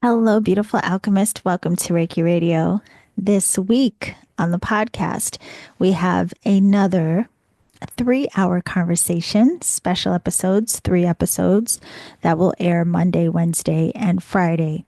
Hello, beautiful alchemist. Welcome to Reiki Radio. This week on the podcast, we have another 3 hour conversation, special episodes, 3 episodes that will air Monday, Wednesday, and Friday.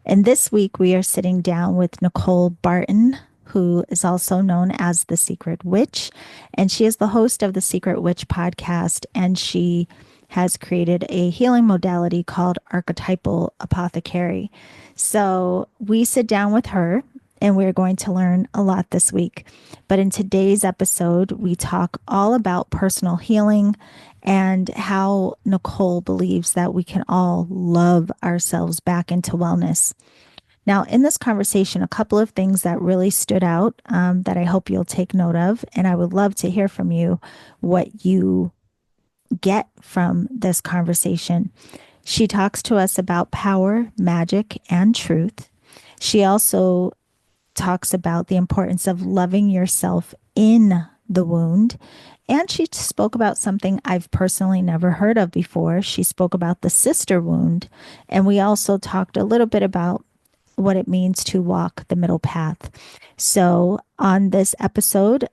And this week, we are sitting down with Nicole Barton, who is also known as the Secret Witch. And she is the host of the Secret Witch podcast. And she has created a healing modality called archetypal apothecary. So we sit down with her and we're going to learn a lot this week. But in today's episode, we talk all about personal healing and how Nicole believes that we can all love ourselves back into wellness. Now, in this conversation, a couple of things that really stood out that I hope you'll take note of. And I would love to hear from you what you get from this conversation. She talks to us about power, magic, and truth. She also talks about the importance of loving yourself in the wound. And she spoke about something I've personally never heard of before. She spoke about the sister wound. And we also talked a little bit about what it means to walk the middle path. So, on this episode,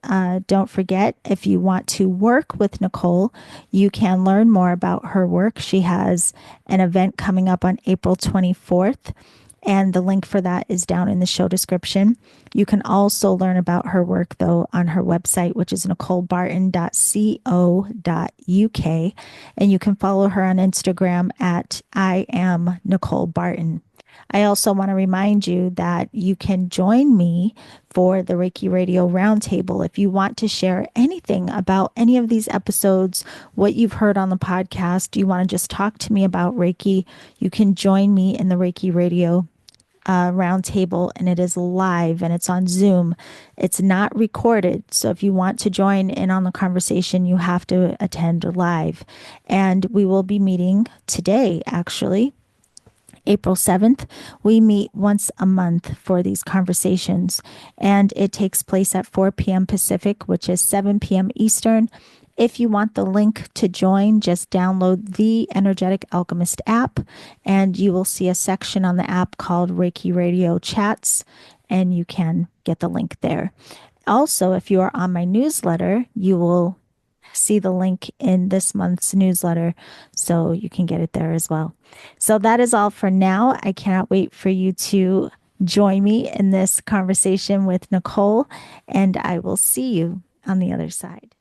don't forget if you want to work with Nicole, you can learn more about her work. She has an event coming up on April 24th, and the link for that is down in the show description. You can also learn about her work, though, on her website, which is nicolebarton.co.uk. And you can follow her on Instagram at I am Nicole Barton. I also want to remind you that you can join me for the Reiki Radio Roundtable. If you want to share anything about any of these episodes, what you've heard on the podcast, you want to just talk to me about Reiki, you can join me in the Reiki Radio Roundtable, and it is live and it's on Zoom. It's not recorded. So if you want to join in on the conversation, you have to attend live. And we will be meeting today, actually. April 7th, we meet once a month for these conversations, and it takes place at 4 p.m. Pacific, which is 7 p.m. Eastern. If you want the link to join, just download the Energetic Alchemist app, and you will see a section on the app called Reiki Radio Chats, and you can get the link there. Also, if you are on my newsletter, you will see the link in this month's newsletter, so you can get it there as well. So that is all for now. I cannot wait for you to join me in this conversation with Nicole, and I will see you on the other side.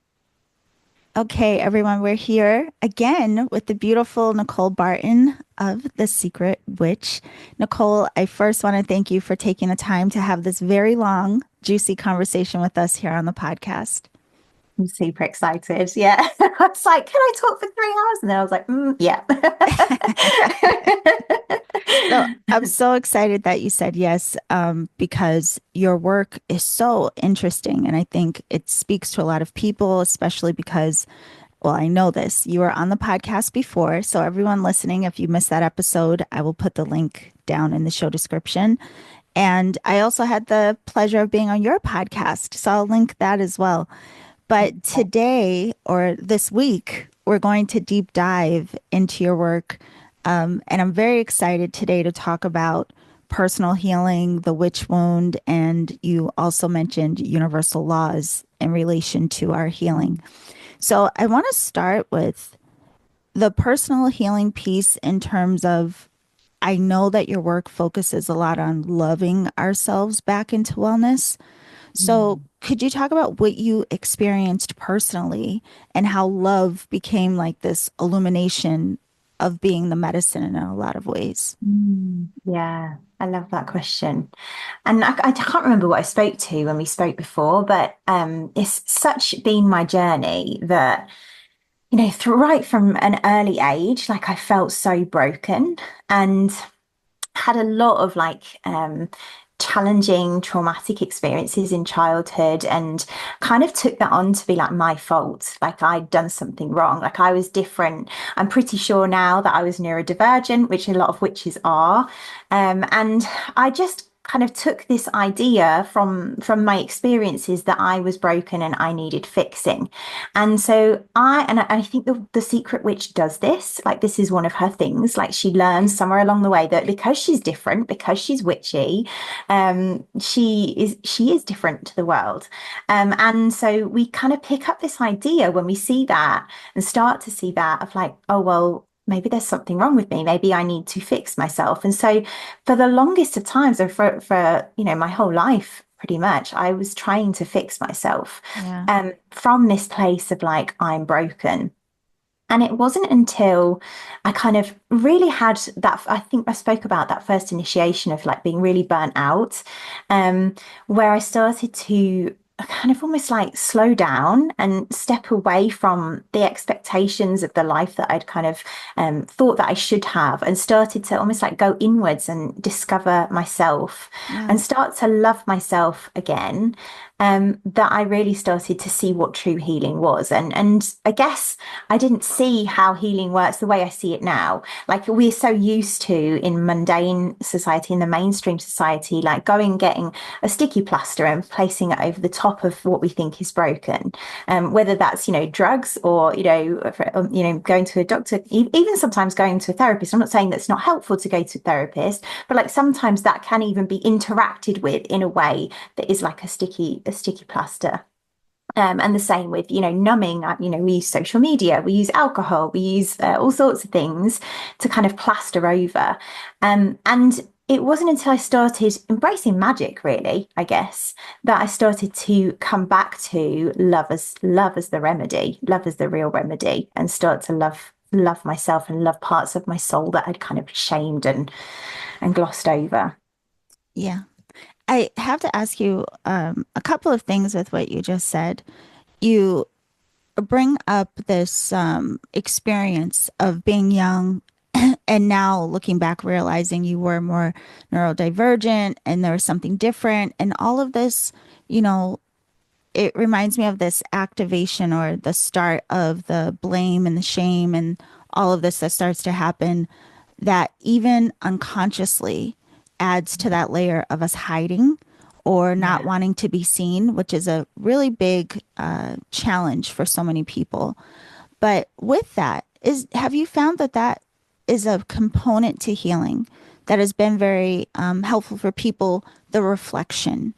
Okay, everyone, we're here again with the beautiful Nicole Barton of The Secret Witch. Nicole, I first want to thank you for taking the time to have this very long, juicy conversation with us here on the podcast. I'm super excited. Yeah. I was like, can I talk for 3 hours? And then I was like, yeah. So I'm so excited that you said yes, because your work is so interesting. And I think it speaks to a lot of people, especially because, well, I know this. You were on the podcast before. So everyone listening, if you missed that episode, I will put the link down in the show description. And I also had the pleasure of being on your podcast. So I'll link that as well. But today or this week, we're going to deep dive into your work. And I'm very excited today to talk about personal healing, the witch wound, and you also mentioned universal laws in relation to our healing. So I want to start with the personal healing piece in terms of I know that your work focuses a lot on loving ourselves back into wellness. So, could you talk about what you experienced personally and how love became like this illumination of being the medicine in a lot of ways? Yeah, I love that question. And I can't remember what I spoke to when we spoke before, but it's such been my journey that, right from an early age, like I felt so broken and had a lot of challenging traumatic experiences in childhood and kind of took that on to be like my fault, like I'd done something wrong, like I was different. I'm pretty sure now that I was neurodivergent, which a lot of witches are. And I just kind of took this idea from my experiences that I was broken and I needed fixing. And so I think the secret witch does this. Like, this is one of her things. Like, she learns somewhere along the way that because she's different, because she's witchy, she is different to the world. And so we kind of pick up this idea when we see that and start to see that of like, oh well, maybe there's something wrong with me. Maybe I need to fix myself. And so for the longest of times, or for my whole life, pretty much, I was trying to fix myself Yeah. from this place of like, I'm broken. And it wasn't until I kind of really had that, I think I spoke about that first initiation of like being really burnt out, um, where I started to kind of almost like slow down and step away from the expectations of the life that I'd kind of thought that I should have, and started to almost like go inwards and discover myself Yeah. and start to love myself again. That I really started to see what true healing was. And I guess I didn't see how healing works the way I see it now. Like, we're so used to in mundane society, in the mainstream society, like going getting a sticky plaster and placing it over the top of what we think is broken. Whether that's, drugs, or, going to a doctor, even sometimes going to a therapist. I'm not saying that's not helpful to go to a therapist, but like sometimes that can even be interacted with in a way that is like a sticky plaster. And the same with, numbing. We use social media, we use alcohol, we use all sorts of things to kind of plaster over. And it wasn't until I started embracing magic, really, I guess, that I started to come back to love as the remedy, love as the real remedy, and start to love myself and love parts of my soul that I'd kind of shamed and glossed over. Yeah. I have to ask you a couple of things with what you just said. You bring up this experience of being young and now looking back, realizing you were more neurodivergent and there was something different. And all of this, you know, it reminds me of this activation or the start of the blame and the shame and all of this that starts to happen that even unconsciously adds to that layer of us hiding or not Yeah. wanting to be seen, which is a really big challenge for so many people. But with that, have you found that that is a component to healing that has been very helpful for people? The reflection,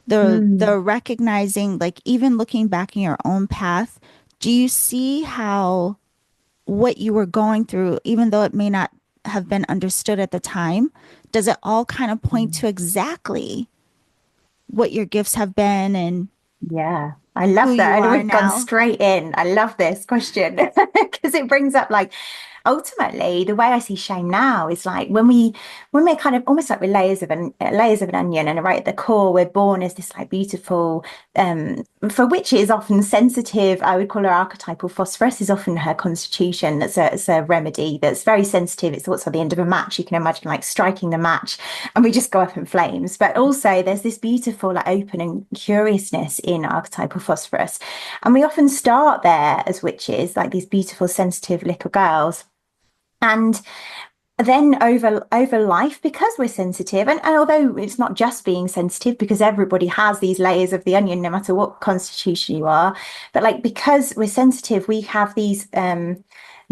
the Mm. recognizing, like even looking back in your own path, do you see how what you were going through, even though it may not have been understood at the time, does it all kind of point to exactly what your gifts have been and Yeah, I who love you that. And are we've gone now? straight in. I love this question because it brings up like ultimately the way I see shame now is like when we're kind of almost like we're layers of an onion, and right at the core we're born as this like beautiful for which is often sensitive. I would call her archetypal phosphorus, is often her constitution. It's a remedy that's very sensitive. It's what's at the end of a match. You can imagine like striking the match and we just go up in flames. But also there's this beautiful like open and curiousness in archetypal phosphorus. And we often start there as witches, like these beautiful, sensitive little girls. And then over life, because we're sensitive, and although it's not just being sensitive, because everybody has these layers of the onion, no matter what constitution you are, but like because we're sensitive, we have these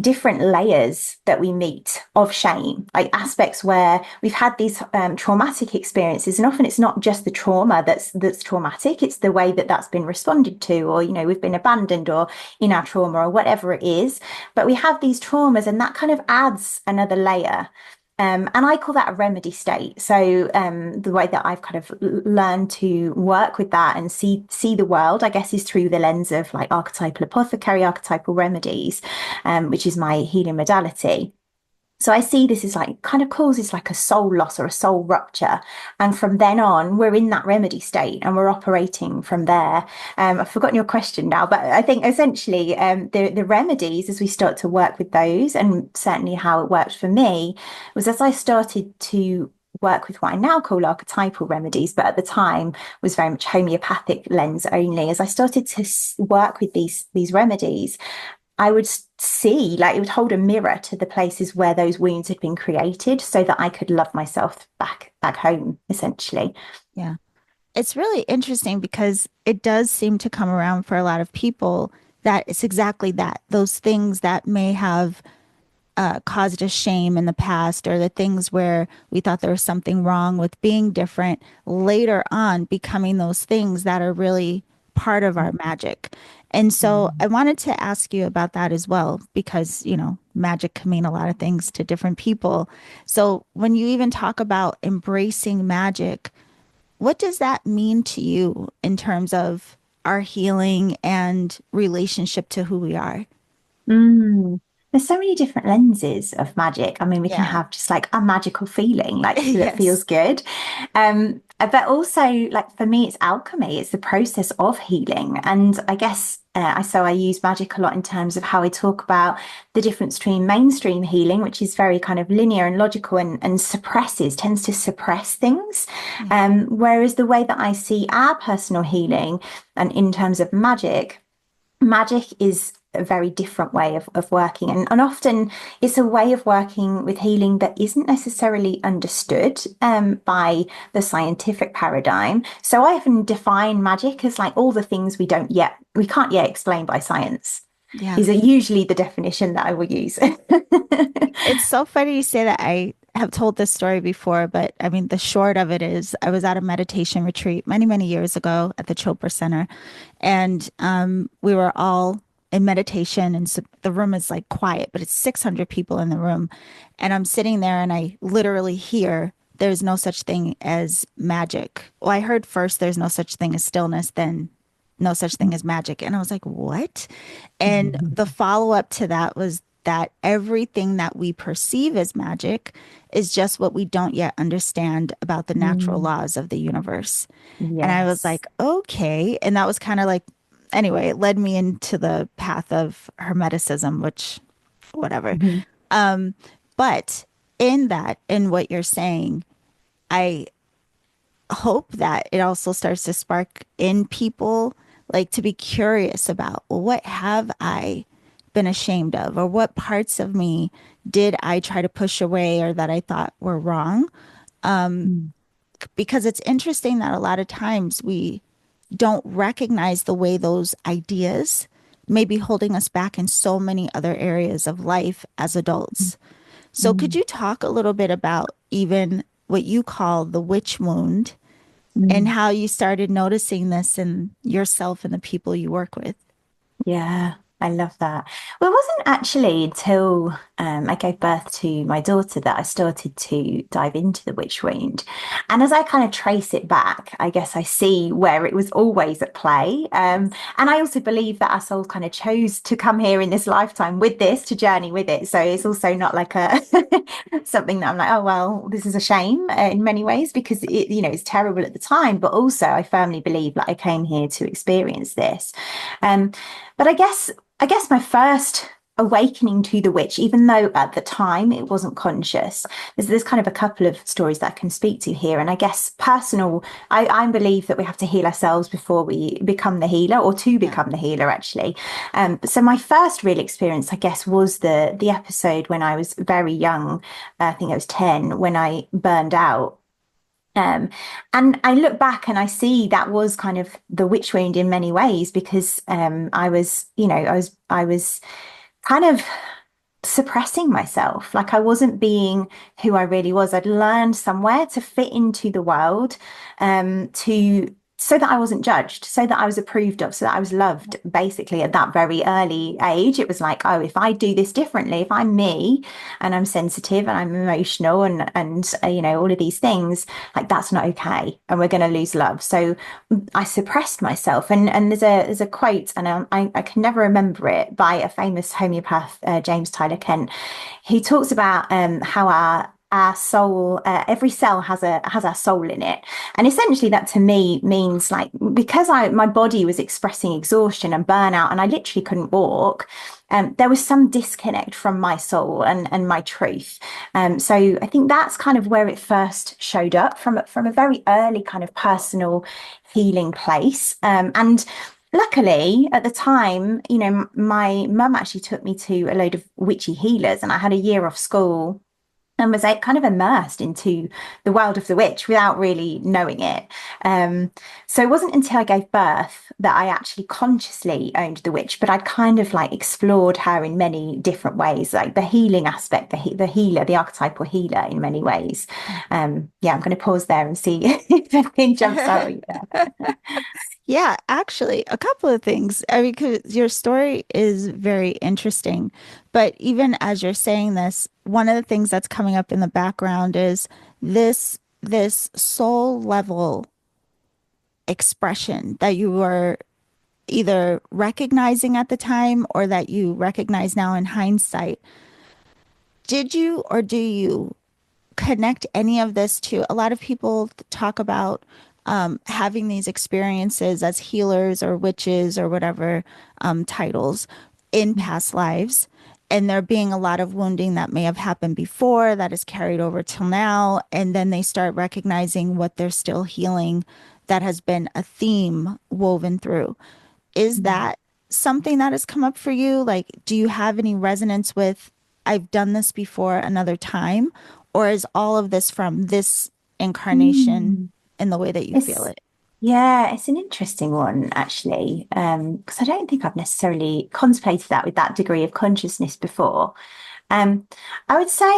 different layers that we meet of shame, like aspects where we've had these traumatic experiences, and often it's not just the trauma that's traumatic, it's the way that that's been responded to, or we've been abandoned or in our trauma or whatever it is. But we have these traumas, and that kind of adds another layer. And I call that a remedy state. So the way that I've kind of learned to work with that and see the world, I guess, is through the lens of like archetypal apothecary, archetypal remedies, which is my healing modality. So I see this as like kind of causes like a soul loss or a soul rupture. And from then on, we're in that remedy state and we're operating from there. I've forgotten your question now, but I think essentially the remedies, as we start to work with those, and certainly how it worked for me, was as I started to work with what I now call archetypal remedies, but at the time was very much homeopathic lens only. As I started to work with these remedies, I would see, like, it would hold a mirror to the places where those wounds had been created so that I could love myself back home, essentially. Yeah. It's really interesting because it does seem to come around for a lot of people that it's exactly that. Those things that may have caused us shame in the past, or the things where we thought there was something wrong with being different, later on becoming those things that are really part of our magic. And so Mm. I wanted to ask you about that as well, because, magic can mean a lot of things to different people. So when you even talk about embracing magic, what does that mean to you in terms of our healing and relationship to who we are? Mm. There's so many different lenses of magic. I mean, we can Yeah. have just like a magical feeling, like that Yes. feels good. But also, like for me, it's alchemy. It's the process of healing. And I guess I use magic a lot in terms of how I talk about the difference between mainstream healing, which is very kind of linear and logical and tends to suppress things. Yeah. Whereas the way that I see our personal healing and in terms of magic is a very different way of working. And often it's a way of working with healing that isn't necessarily understood by the scientific paradigm. So I often define magic as like all the things we can't yet explain by science. Yeah. Is usually the definition that I will use. It's so funny you say that. I have told this story before, but I mean, the short of it is I was at a meditation retreat many, many years ago at the Chopra Center, and we were all in meditation, and so the room is like quiet, but it's 600 people in the room. And I'm sitting there and I literally hear there's no such thing as magic. Well, I heard first there's no such thing as stillness, then no such thing as magic. And I was like, what? And the follow up to that was that everything that we perceive as magic is just what we don't yet understand about the natural Mm, laws of the universe. And I was yes. like, okay. And that was kind of like, anyway, it led me into the path of Hermeticism, which, whatever. Mhm. But in that, in what you're saying, I hope that it also starts to spark in people, like, to be curious about, well, what have I been ashamed of, or what parts of me did I try to push away or that I thought were wrong? Mm, Because it's interesting that a lot of times we don't recognize the way those ideas may be holding us back in so many other areas of life as adults. So could mm, you talk a little bit about even what you call the witch wound, and mm. how you started noticing this in yourself and the people you work with? Yeah, I love that. Well, it wasn't actually until I gave birth to my daughter that I started to dive into the witch wound. And as I kind of trace it back, I guess I see where it was always at play. And I also believe that our souls kind of chose to come here in this lifetime with this to journey with it. So it's also not like a something that I'm like, oh, well, this is a shame in many ways because it's terrible at the time. But also, I firmly believe that I came here to experience this. Um, but I guess my first awakening to the witch, even though at the time it wasn't conscious, there's kind of a couple of stories that I can speak to here. And I guess personal, I believe that we have to heal ourselves before we become the healer, or to Yeah. become the healer, actually. So my first real experience, I guess, was the episode when I was very young. I think I was 10 when I burned out. Um, and I look back and I see that was kind of the witch wound in many ways because I was kind of suppressing myself. Like I wasn't being who I really was. I'd learned somewhere to fit into the world, to so that I wasn't judged, so that I was approved of, so that I was loved. Basically, at that very early age, it was like, oh, if I do this differently, if I'm me and I'm sensitive and I'm emotional and all of these things, like that's not okay, and we're going to lose love. So I suppressed myself, and there's a quote, and I can never remember it, by a famous homeopath, James Tyler Kent. He talks about how our soul, every cell has our soul in it, and essentially that to me means like because my body was expressing exhaustion and burnout, and I literally couldn't walk. There was some disconnect from my soul and my truth. So I think that's kind of where it first showed up from a very early kind of personal healing place. And luckily, at the time, my mum actually took me to a load of witchy healers, and I had a year off school and was like, kind of immersed into the world of the witch without really knowing it. Um, so it wasn't until I gave birth that I actually consciously owned the witch, but I'd kind of like explored her in many different ways, like the healing aspect, the healer, the archetypal healer in many ways. Yeah, I'm going to pause there and see if anything jumps out at you there. Yeah, actually, a couple of things. I mean, because your story is very interesting. But even as you're saying this, one of the things that's coming up in the background is this soul level expression that you were either recognizing at the time or that you recognize now in hindsight. Did you or do you connect any of this to a lot of people talk about having these experiences as healers or witches or whatever titles in past lives, and there being a lot of wounding that may have happened before that is carried over till now, and then they start recognizing what they're still healing that has been a theme woven through. Is Mm. that something that has come up for you? Like, do you have any resonance with, I've done this before another time? Or is all of this from this incarnation Mm. in the way that you feel It's it? Yeah, it's an interesting one actually, because I don't think I've necessarily contemplated that with that degree of consciousness before. Um, I would say,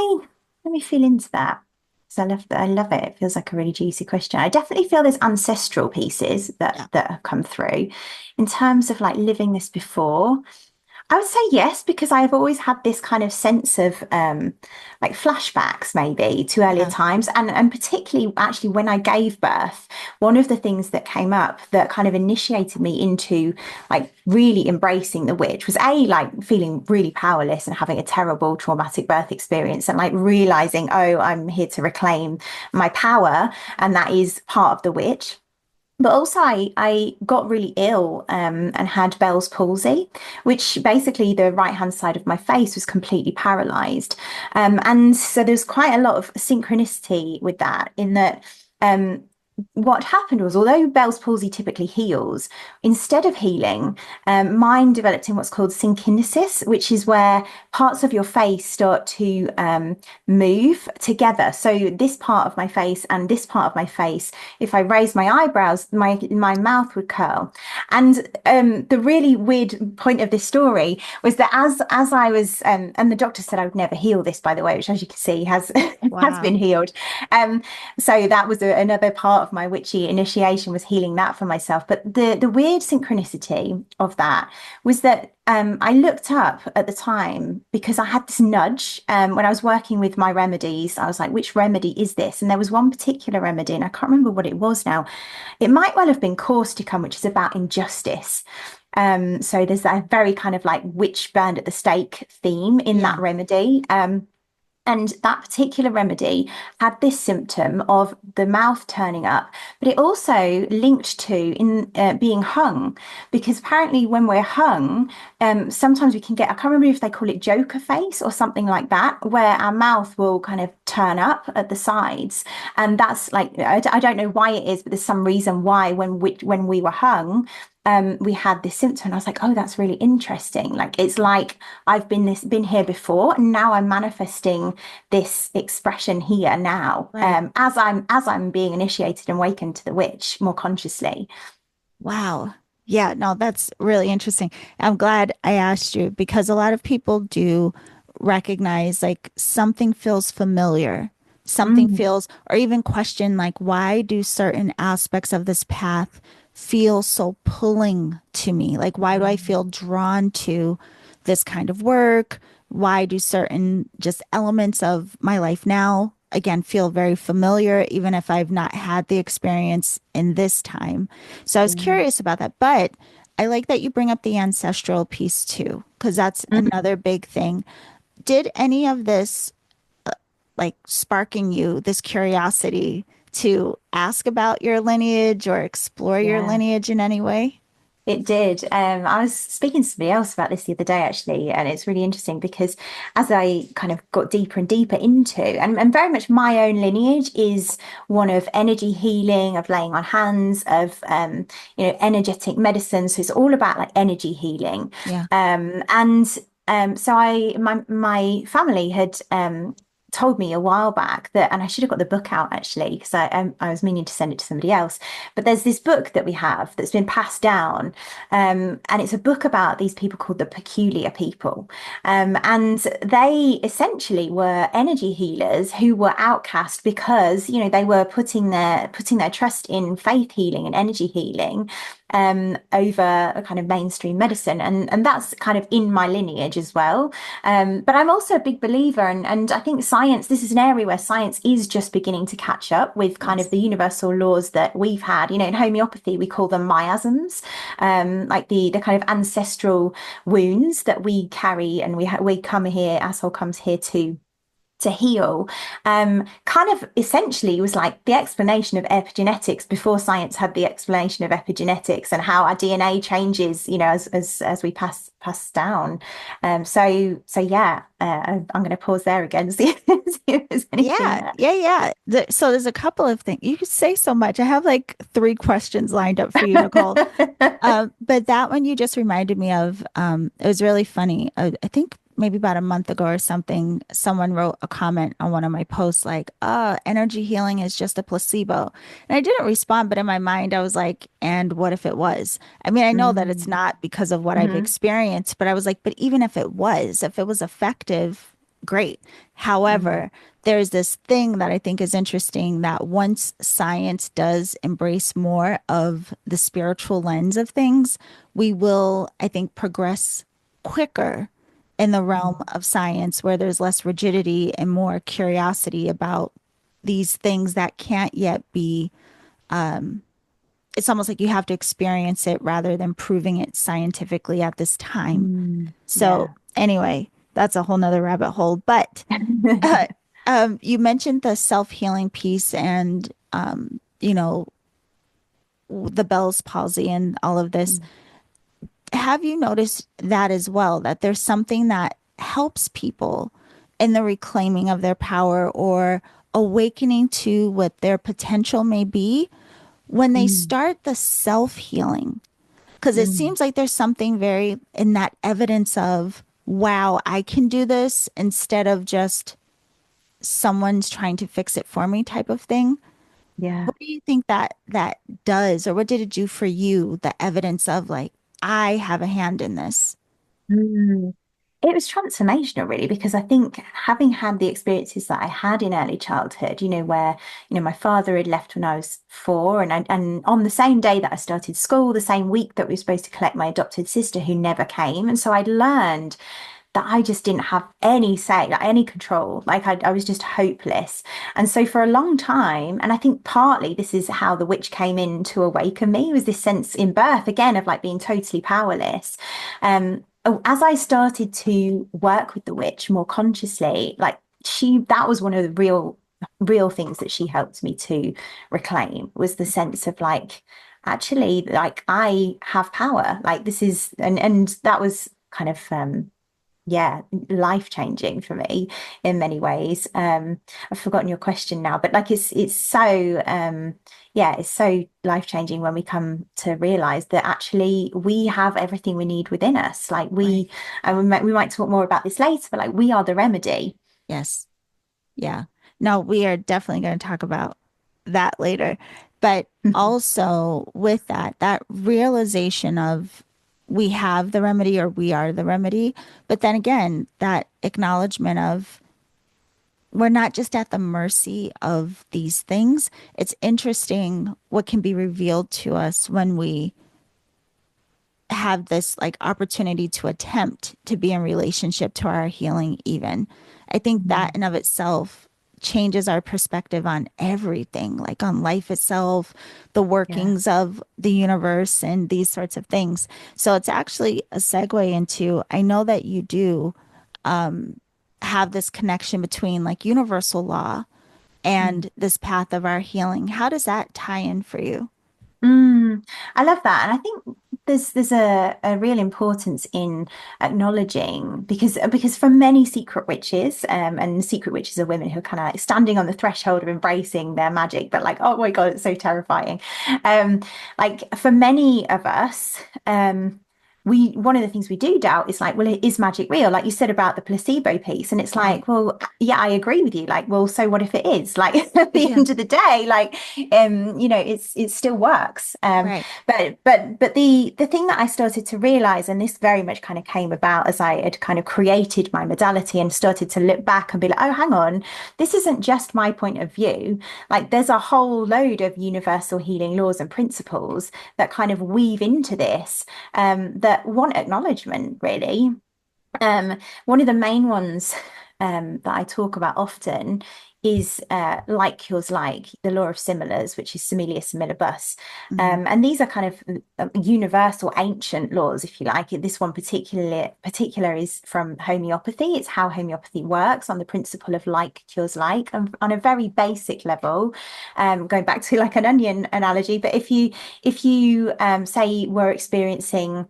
let me feel into that. Because I love that. I love it. It feels like a really juicy question. I definitely feel there's ancestral pieces Yeah. that have come through in terms of like living this before. I would say yes, because I've always had this kind of sense of like flashbacks maybe to earlier Yeah. times. And particularly actually when I gave birth, one of the things that came up that kind of initiated me into like really embracing the witch was like feeling really powerless and having a terrible traumatic birth experience and like realizing, oh, I'm here to reclaim my power. And that is part of the witch. But also, I got really ill and had Bell's palsy, which basically the right hand side of my face was completely paralyzed. And so there's quite a lot of synchronicity with that, in that um, what happened was, although Bell's palsy typically heals, instead of healing, mine developed in what's called synkinesis, which is where parts of your face start to move together. So this part of my face and this part of my face, if I raise my eyebrows, my mouth would curl. And the really weird point of this story was that as I was, and the doctor said I would never heal this, by the way, which as you can see has has been Wow. healed. Um, so that was another part of my witchy initiation, was healing that for myself. But the weird synchronicity of that was that I looked up at the time because I had this nudge when I was working with my remedies. I was like, which remedy is this? And there was one particular remedy, and I can't remember what it was now. It might well have been causticum, which is about injustice. So there's that very kind of like witch burned at the stake theme in that Yeah. remedy. And that particular remedy had this symptom of the mouth turning up, but it also linked to in being hung, because apparently when we're hung, sometimes we can get, I can't remember if they call it joker face or something like that, where our mouth will kind of turn up at the sides. And that's like, I don't know why it is, but there's some reason why when we were hung, we had this symptom. And I was like, oh, that's really interesting. Like, it's like I've been here before, and now I'm manifesting this expression here now, Right. as I'm being initiated and awakened to the witch more consciously. Wow. Yeah, no, that's really interesting. I'm glad I asked you because a lot of people do recognize like something feels familiar, something Mm, feels, or even question like, why do certain aspects of this path feel so pulling to me? Like, why do I feel drawn to this kind of work? Why do certain just elements of my life now, again, feel very familiar, even if I've not had the experience in this time? So I was mm, curious about that. But I like that you bring up the ancestral piece too, because that's mm, another big thing. Did any of this like sparking you this curiosity to ask about your lineage or explore your yeah. lineage in any way? It did. I was speaking to somebody else about this the other day, actually, and it's really interesting because as I kind of got deeper and deeper into, and very much my own lineage is one of energy healing, of laying on hands, of energetic medicine. So it's all about like energy healing. Yeah. And so my family had told me a while back that, and I should have got the book out actually because I was meaning to send it to somebody else. But there's this book that we have that's been passed down, and it's a book about these people called the peculiar people, and they essentially were energy healers who were outcast because they were putting their trust in faith healing and energy healing over a kind of mainstream medicine. And that's kind of in my lineage as well. But I'm also a big believer, and I think science, this is an area where science is just beginning to catch up with kind of Yes. the universal laws that we've had. In homeopathy, we call them miasms, like the kind of ancestral wounds that we carry, and we come here, our soul comes here to heal. Kind of essentially was like the explanation of epigenetics before science had the explanation of epigenetics, and how our DNA changes, as we pass down. So yeah, I'm going to pause there again, see if there's anything Yeah, there. yeah, yeah. So there's a couple of things. You could say so much. I have like three questions lined up for you, Nicole. But that one you just reminded me of, it was really funny. I think maybe about a month ago or something, someone wrote a comment on one of my posts like, energy healing is just a placebo. And I didn't respond, but in my mind, I was like, and what if it was? I mean, I know that it's Mm. not because of what I've Mhm. experienced, but I was like, but even if it was effective, great. Mm. However, there's this thing that I think is interesting that once science does embrace more of the spiritual lens of things, we will, I think, progress quicker in the realm of science where there's less rigidity and more curiosity about these things that can't yet be. It's almost like you have to experience it rather than proving it scientifically at this time. Mm. So, Yeah. anyway, that's a whole nother rabbit hole. But uh, you mentioned the self-healing piece and, the Bell's palsy and all of this. Mm. Have you noticed that as well, that there's something that helps people in the reclaiming of their power or awakening to what their potential may be when they Mm. start the self-healing? Because it Mm. seems like there's something very in that evidence of, wow, I can do this instead of just someone's trying to fix it for me type of thing. Yeah. What do you think that does, or what did it do for you, the evidence of like, I have a hand in this? Mm. It was transformational, really, because I think having had the experiences that I had in early childhood, where, my father had left when I was 4, and on the same day that I started school, the same week that we were supposed to collect my adopted sister who never came. And so I'd learned that I just didn't have any say, like any control. Like I was just hopeless. And so for a long time, and I think partly this is how the witch came in to awaken me, was this sense in birth again of like being totally powerless. As I started to work with the witch more consciously, like that was one of the real things that she helped me to reclaim, was the sense of like, actually, like I have power. Like this is, and that was kind of yeah, life changing for me in many ways. I've forgotten your question now, but like it's so yeah, it's so life changing when we come to realize that actually we have everything we need within us. Like Right. and we might talk more about this later, but like we are the remedy. Yes. Yeah. No, we are definitely going to talk about that later. But also with that realization of we have the remedy or we are the remedy. But then again, that acknowledgement of we're not just at the mercy of these things. It's interesting what can be revealed to us when we have this like opportunity to attempt to be in relationship to our healing even. I think that in of itself changes our perspective on everything, like on life itself, the Yeah. workings of the universe and these sorts of things. So it's actually a segue into, I know that you do have this connection between like universal law Mm. and this path of our healing. How does that tie in for you? Mm, I love that. And I think there's a real importance in acknowledging because for many secret witches, and secret witches are women who are kind of like standing on the threshold of embracing their magic, but like, oh my God, it's so terrifying. Um, like for many of us, we one of the things we do doubt is like, well, is magic real? Like you said about the placebo piece, and it's Right. like, well, yeah, I agree with you. Like, well, so what if it is? Like at the Yeah. end of the day, like, it still works. Right. But the thing that I started to realize, and this very much kind of came about as I had kind of created my modality and started to look back and be like, oh, hang on, this isn't just my point of view. Like there's a whole load of universal healing laws and principles that kind of weave into this, that want acknowledgement, really. One of the main ones that I talk about often is like cures like, the law of similars, which is similia similibus. Mhm. And these are kind of universal ancient laws, if you like. This one particular is from homeopathy. It's how homeopathy works on the principle of like cures like, on a very basic level. Going back to like an onion analogy, but if you say were experiencing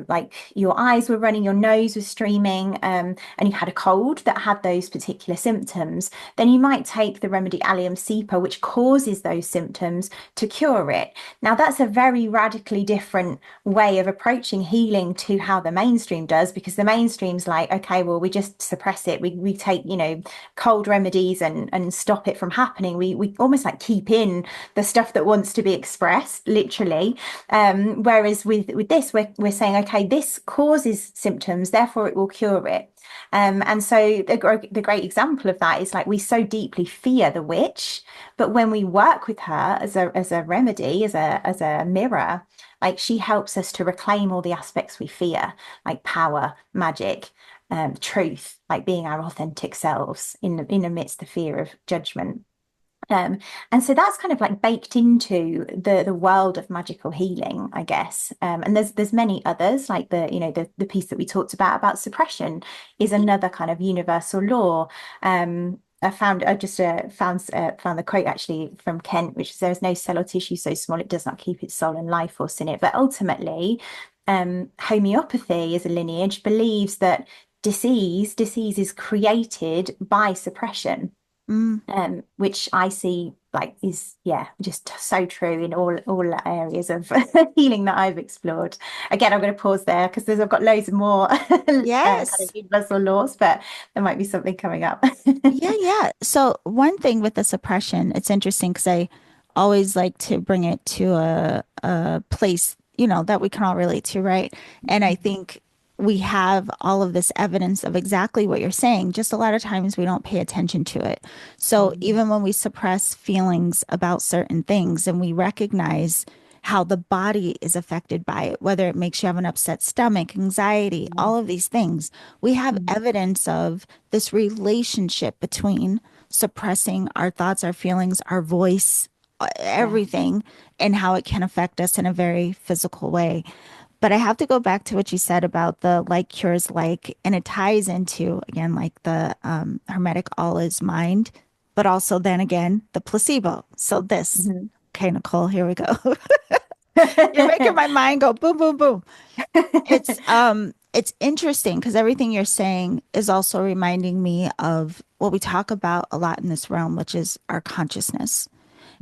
like your eyes were running, your nose was streaming, and you had a cold that had those particular symptoms, then you might take the remedy Allium cepa, which causes those symptoms, to cure it. Now, that's a very radically different way of approaching healing to how the mainstream does, because the mainstream's like, okay, well, we just suppress it. We take, cold remedies and stop it from happening. We almost like keep in the stuff that wants to be expressed, literally. Whereas with this, we're saying, okay, this causes symptoms, therefore it will cure it. And so the great example of that is like, we so deeply fear the witch, but when we work with her as a remedy, as a mirror, like she helps us to reclaim all the aspects we fear, like power, magic, truth, like being our authentic selves in amidst the fear of judgment. Um, and so that's kind of like baked into the world of magical healing, I guess. And there's many others, like the piece that we talked about suppression is another kind of universal law. I just found the quote actually from Kent, which is, there is no cell or tissue so small it does not keep its soul and life force in it. But ultimately, homeopathy as a lineage believes that disease is created by suppression, Mm. which I see like is, yeah, just so true in all areas of healing that I've explored. Again, I'm going to pause there because I've got loads more kind of Yes. universal laws, but there might be something coming up. Yeah, yeah. So one thing with the suppression, it's interesting because I always like to bring it to a place, that we can all relate to, right? And I think we have all of this evidence of exactly what you're saying. Just a lot of times we don't pay attention to it. So Mm, even when we suppress feelings about certain things and we recognize how the body is affected by it, whether it makes you have an upset stomach, anxiety, mm, all of these things, we have mm, evidence of this relationship between suppressing our thoughts, our feelings, our voice, yeah. everything, and how it can affect us in a very physical way. But I have to go back to what you said about the like cures like, and it ties into, again, like the Hermetic all is mind, but also then again, the placebo. So this, Mhm. okay, Nicole, here we go. You're making my mind go boom, boom, boom. It's interesting because everything you're saying is also reminding me of what we talk about a lot in this realm, which is our consciousness.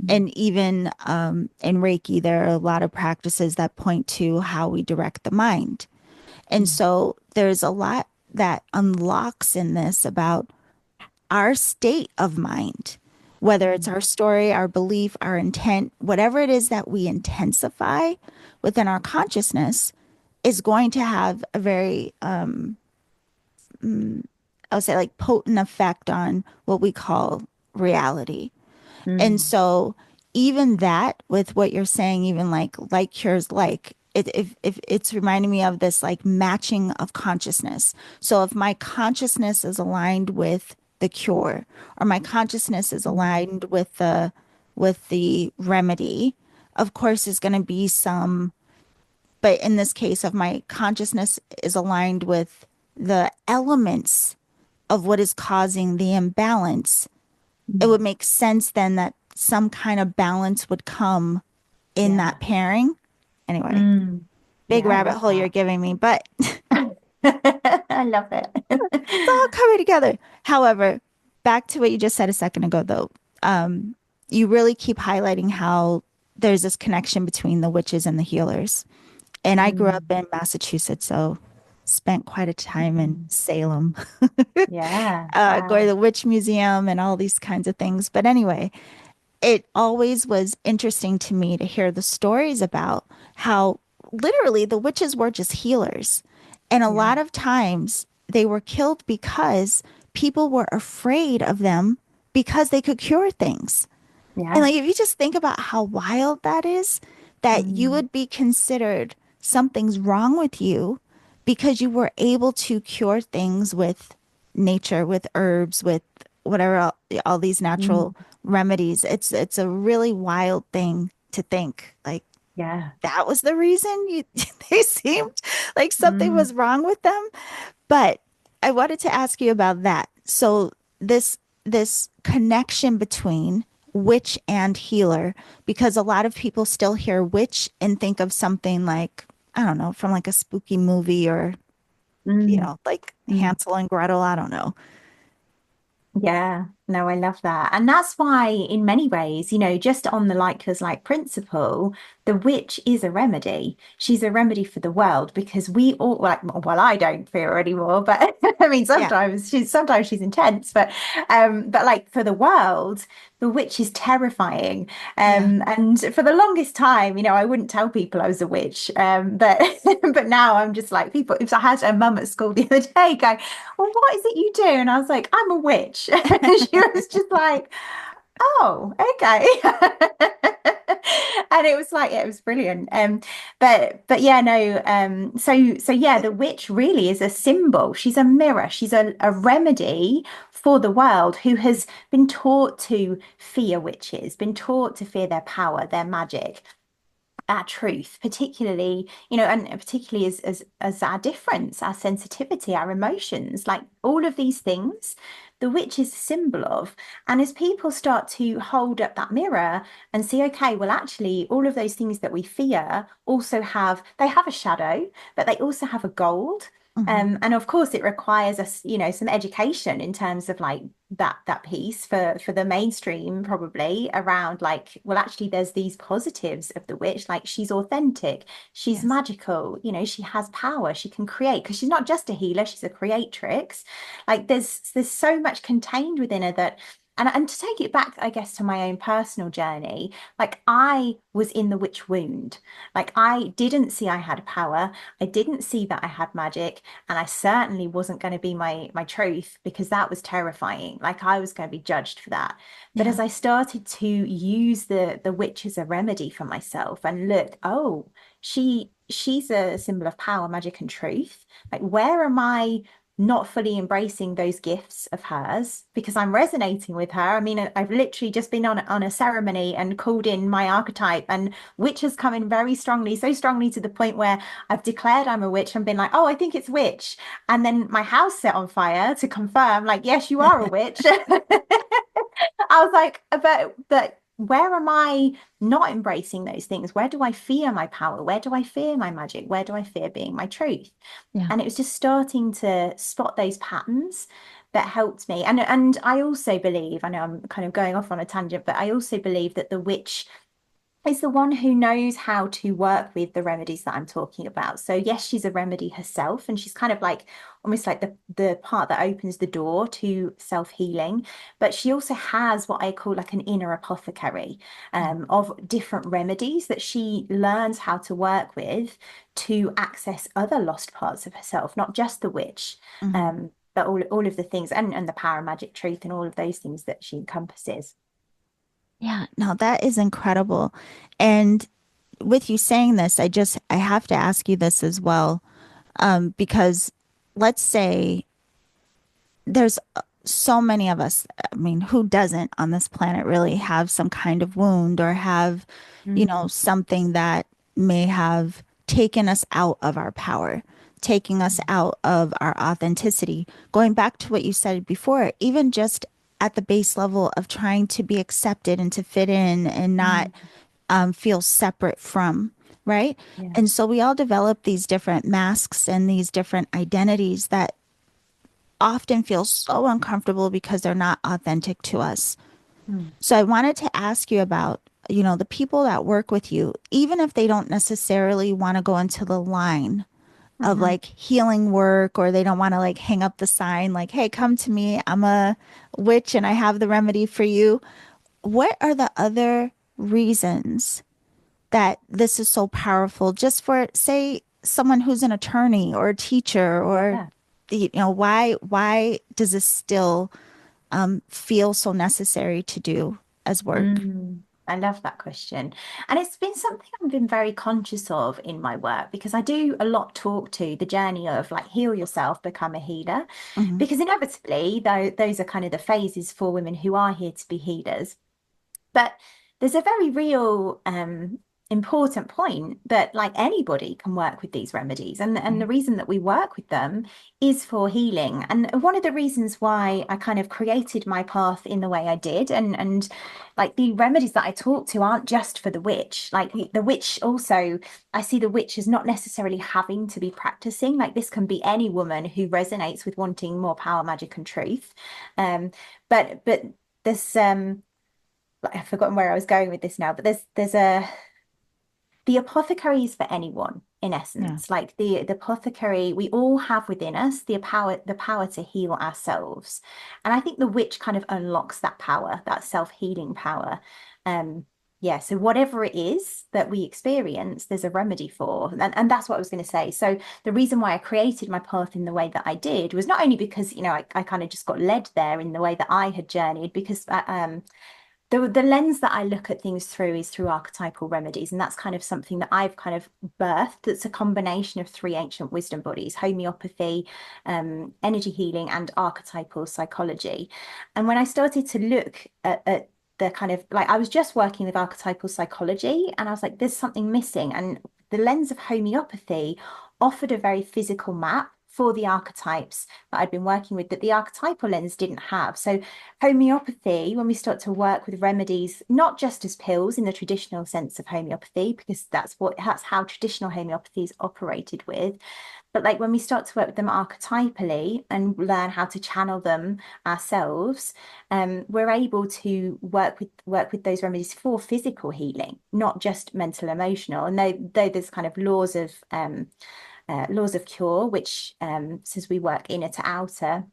And even in Reiki, there are a lot of practices that point to how we direct the mind. And so there's a lot that unlocks in this about our state of mind, whether it's our story, our belief, our intent, whatever it is that we intensify within our consciousness is going to have a very, I would say, like potent effect on what we call reality. And Mm, so even that with what you're saying, even like cures like, if it's reminding me of this like matching of consciousness. So if my consciousness is aligned with the cure, or my consciousness is mm, aligned with the remedy, of course there's going to be some, but in this case, if my consciousness is aligned with the elements of what is causing the imbalance, it would mm, make sense then that some kind of balance would come in yeah. that pairing. Anyway, Mm. big Yeah, I rabbit love hole you're that. giving me, but I love it's it. all coming together. However, back to what you just said a second ago, though, you really keep highlighting how there's this connection between the witches and the healers. And I grew up Mm, in Massachusetts, so spent quite a time in mm. Salem, Yeah, going to wow. the witch museum and all these kinds of things. But anyway, it always was interesting to me to hear the stories about how literally the witches were just healers. And a Yeah, lot of times they were killed because people were afraid of them because they could cure things. And yeah. like, if you just think about how wild that is, that you Mm, would be considered something's wrong with you because you were able to cure things with nature, with herbs, with whatever, all these mm, natural remedies. It's a really wild thing to think. Like, yeah. that was the reason you they seemed like something Mm, was wrong with them. But I wanted to ask you about that. So this connection between witch and healer, because a lot of people still hear witch and think of something like, I don't know, from like a spooky movie or, mm, like mm. Hansel and Gretel. I don't know. Yeah, no, I love that. And that's why, in many ways, just on the like as like principle, the witch is a remedy. She's a remedy for the world because we all, well, I don't fear her anymore, but I mean, Yeah. sometimes she's intense, but like for the world, the witch is terrifying. Yeah. And for the longest time, I wouldn't tell people I was a witch. But but now I'm just like people. If I had a mum at school the other day going, well, what is it you do? And I was like, I'm a witch. She was just like, oh, okay. And it was like, yeah, it was brilliant. But yeah, no, so yeah, the witch really is a symbol. She's a mirror, she's a remedy for the world who has been taught to fear witches, been taught to fear their power, their magic, our truth, particularly, and particularly as our difference, our sensitivity, our emotions, like all of these things, the witch is a symbol of. And as people start to hold up that mirror and see, okay, well, actually, all of those things that we fear also they have a shadow, but they also have a gold. Hmm. And of course, it requires us, some education in terms of like that piece for the mainstream, probably around like, well, actually, there's these positives of the witch, like she's authentic, she's Yes. magical, she has power, she can create because she's not just a healer, she's a creatrix. Like there's so much contained within her that. And to take it back, I guess, to my own personal journey, like I was in the witch wound. Like I didn't see I had power. I didn't see that I had magic. And I certainly wasn't going to be my truth because that was terrifying. Like I was going to be judged for that. But as Yeah. I started to use the witch as a remedy for myself and look, oh, she's a symbol of power, magic, and truth. Like where am I not fully embracing those gifts of hers because I'm resonating with her? I mean, I've literally just been on a ceremony and called in my archetype, and witch has come in very strongly, so strongly to the point where I've declared I'm a witch and been like, oh, I think it's witch. And then my house set on fire to confirm, like, yes, you are a witch. I was like, but where am I not embracing those things? Where do I fear my power? Where do I fear my magic? Where do I fear being my truth? Yeah. And it was just starting to spot those patterns that helped me. And I also believe, I know I'm kind of going off on a tangent, but I also believe that the witch is the one who knows how to work with the remedies that I'm talking about. So yes, she's a remedy herself, and she's kind of like almost like the part that opens the door to self-healing. But she also has what I call like an inner apothecary Yeah. of different remedies that she learns how to work with to access other lost parts of herself, not just the witch. Hmm. But all of the things and the power magic truth and all of those things that she encompasses. Yeah. No, that is incredible. And with you saying this, I have to ask you this as well. Because let's say there's so many of us. I mean, who doesn't on this planet really have some kind of wound or have, Mm, something that may have taken us out of our power, taking us out of our authenticity? Going back to what you said before, even just at the base level of trying to be accepted and to fit in and not mm, feel separate from. right? Yeah. And so we all develop these different masks and these different identities that often feel so uncomfortable because they're not authentic to us. Mm. So I wanted to ask you about, the people that work with you, even if they don't necessarily want to go into the line of Hmm. like healing work, or they don't want to like hang up the sign like, hey, come to me, I'm a witch and I have the remedy for you. What are the other reasons that this is so powerful just for, say, someone who's an attorney or a teacher, or Yeah. why does this still feel so necessary to do as work? I love that question. And it's been something I've been very conscious of in my work because I do a lot talk to the journey of like heal yourself, become a healer. Hmm. Because inevitably, though, those are kind of the phases for women who are here to be healers. But there's a very real important point that like anybody can work with these remedies. And the reason that we work with them is for healing. And one of the reasons why I kind of created my path in the way I did, and like the remedies that I talk to aren't just for the witch. Like the witch also, I see the witch as not necessarily having to be practicing. Like this can be any woman who resonates with wanting more power, magic, and truth. But this like, I've forgotten where I was going with this now, but there's a the apothecary is for anyone in Yeah. essence. Like the apothecary, we all have within us the power to heal ourselves. And I think the witch kind of unlocks that power, that self-healing power. Um, yeah, so whatever it is that we experience, there's a remedy for. And that's what I was going to say. So the reason why I created my path in the way that I did was not only because, I kind of just got led there in the way that I had journeyed, because the lens that I look at things through is through archetypal remedies. And that's kind of something that I've kind of birthed. It's a combination of three ancient wisdom bodies: homeopathy, energy healing, and archetypal psychology. And when I started to look at the kind of like, I was just working with archetypal psychology and I was like, there's something missing. And the lens of homeopathy offered a very physical map for the archetypes that I'd been working with that the archetypal lens didn't have. So homeopathy, when we start to work with remedies, not just as pills in the traditional sense of homeopathy, because that's how traditional homeopathy is operated with, but like when we start to work with them archetypally and learn how to channel them ourselves, we're able to work with those remedies for physical healing, not just mental, emotional. And though there's kind of laws of cure, which says we work inner to outer.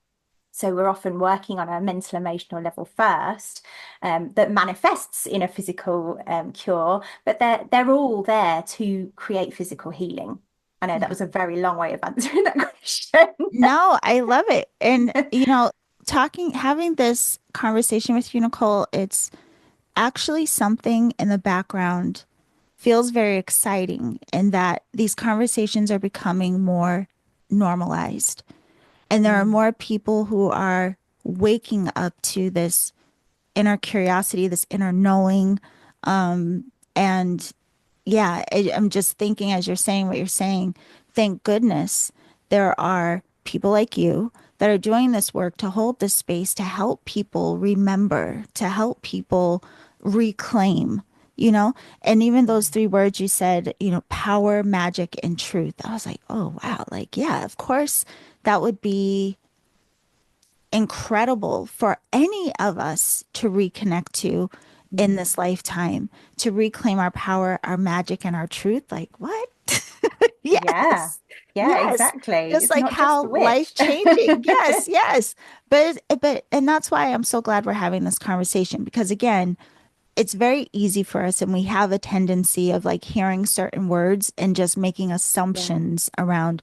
So we're often working on a mental, emotional level first, that manifests in a physical cure, but they're all there to create physical healing. I know that Yeah. was a very long way of answering that question. No, I love it. And, having this conversation with you, Nicole, it's actually something in the background feels very exciting in that these conversations are becoming more normalized. And there are Mm, more people who are waking up to this inner curiosity, this inner knowing. And yeah, I'm just thinking as you're saying what you're saying, thank goodness there are people like you that are doing this work to hold this space, to help people remember, to help people reclaim, and even yeah, those three words you said, power, magic, and truth. I was like, oh, wow. Like, yeah, of course, that would be incredible for any of us to reconnect to in mm, this lifetime, to reclaim our power, our magic, and our truth. Like, what? yeah, Yes. yeah, Yes. exactly. Just It's like not just the how life witch. changing. Yes, yes. And that's why I'm so glad we're having this conversation, because again, it's very easy for us, and we have a tendency of like hearing certain words and just making Yeah, assumptions around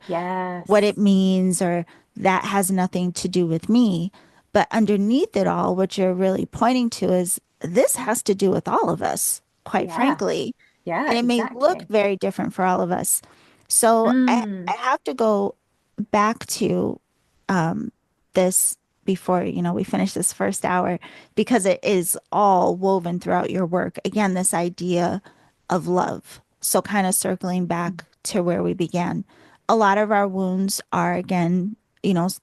what it yes, means, or that has nothing to do with me. But underneath it all, what you're really pointing to is this has to do with all of us, quite yeah, frankly. yeah, And it may look exactly. very different for all of us. So I Mm, have to go back to this before, we finish this first hour, because it is all woven throughout your work. Again, this idea of love. So kind of circling back to where we began. A lot of our wounds are, again,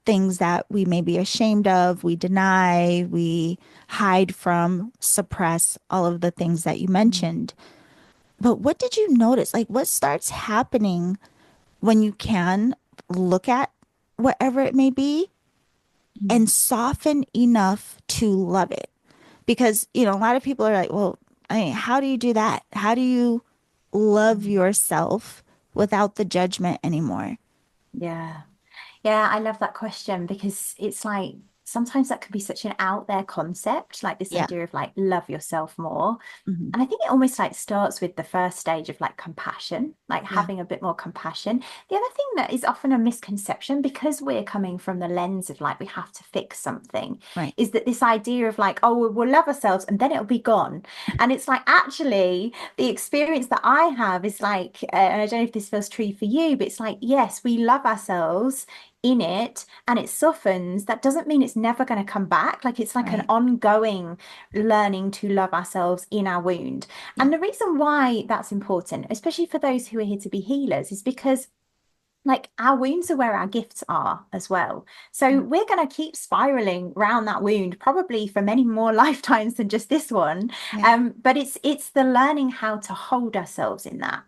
things that we may be ashamed of, we deny, we hide from, suppress, all of the things that you mm, mentioned. But what did you notice? Like, what starts happening when you can look at whatever it may be and Mm. soften enough to love it? Because, a lot of people are like, well, I mean, how do you do that? How do you love Mm. yourself without the judgment anymore? Yeah. Yeah, I love that question because it's like sometimes that can be such an out there concept, like this Yeah. idea of like love yourself more. Hmm. And I think it almost like starts with the first stage of like compassion, like Yeah. having a bit more compassion. The other thing that is often a misconception because we're coming from the lens of like we have to fix something Right. is that this idea of like, oh, we'll love ourselves and then it'll be gone. And it's like actually the experience that I have is like, and I don't know if this feels true for you, but it's like, yes, we love ourselves in it and it softens. That doesn't mean it's never going to come back. Like it's like an Right. ongoing learning to love ourselves in our wound. Yeah. And the reason why that's important, especially for those who are here to be healers, is because like our wounds are where our gifts are as well. So Yeah. we're going to keep spiraling around that wound probably for many more lifetimes than just this one. Yeah. But it's the learning how to hold ourselves in that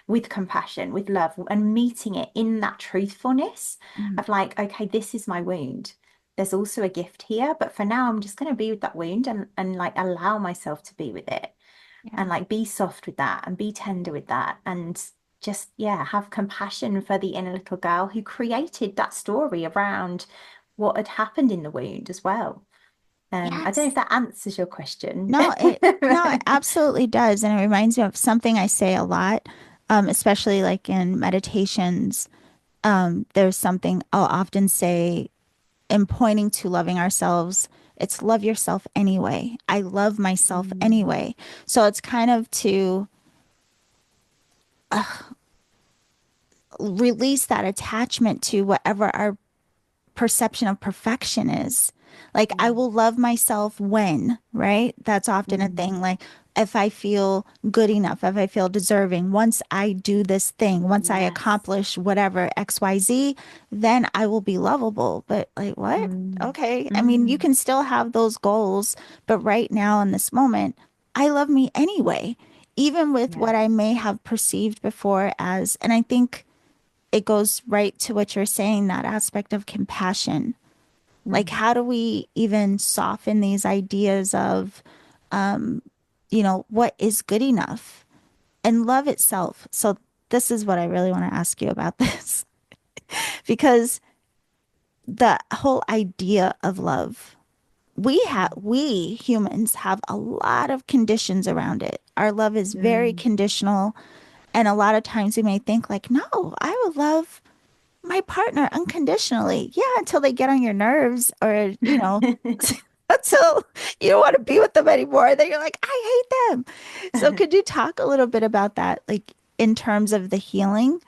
with compassion, with love, and meeting it in that truthfulness Mhm. of like, okay, this is my wound. There's also a gift here, but for now, I'm just going to be with that wound and like allow myself to be with it Yeah. and like be soft with that and be tender with that and just yeah have compassion for the inner little girl who created that story around what had happened in the wound as well. I don't know if Yes. that answers your question. No, it absolutely does. And it reminds me of something I say a lot, especially like in meditations. There's something I'll often say in pointing to loving ourselves. It's love yourself anyway. I love myself Mm, anyway. So it's kind of to release that attachment to whatever our perception of perfection is. Like, I yeah. will love myself when, right? That's often a Mm, thing. Like, if I feel good enough, if I feel deserving, once I do this thing, once I yes. accomplish whatever XYZ, then I will be lovable. But, like, what? Mm, Okay. I mean, you mm, can still have those goals, but right now in this moment, I love me anyway, even with yeah. what I may have perceived before as, and I think it goes right to what you're saying, that aspect of compassion. Like, Mm, how do we even soften these ideas of, what is good enough and love itself? So, this is what I really want to ask you about this because the whole idea of love, we humans have a lot of conditions around it. Our love is very mm, conditional. And a lot of times we may think, like, no, I would love my partner unconditionally. Yeah, until they get on your nerves or, until you don't want to be with them anymore. Then you're like, I hate them. So could you talk a little bit about that? Like in terms of the healing,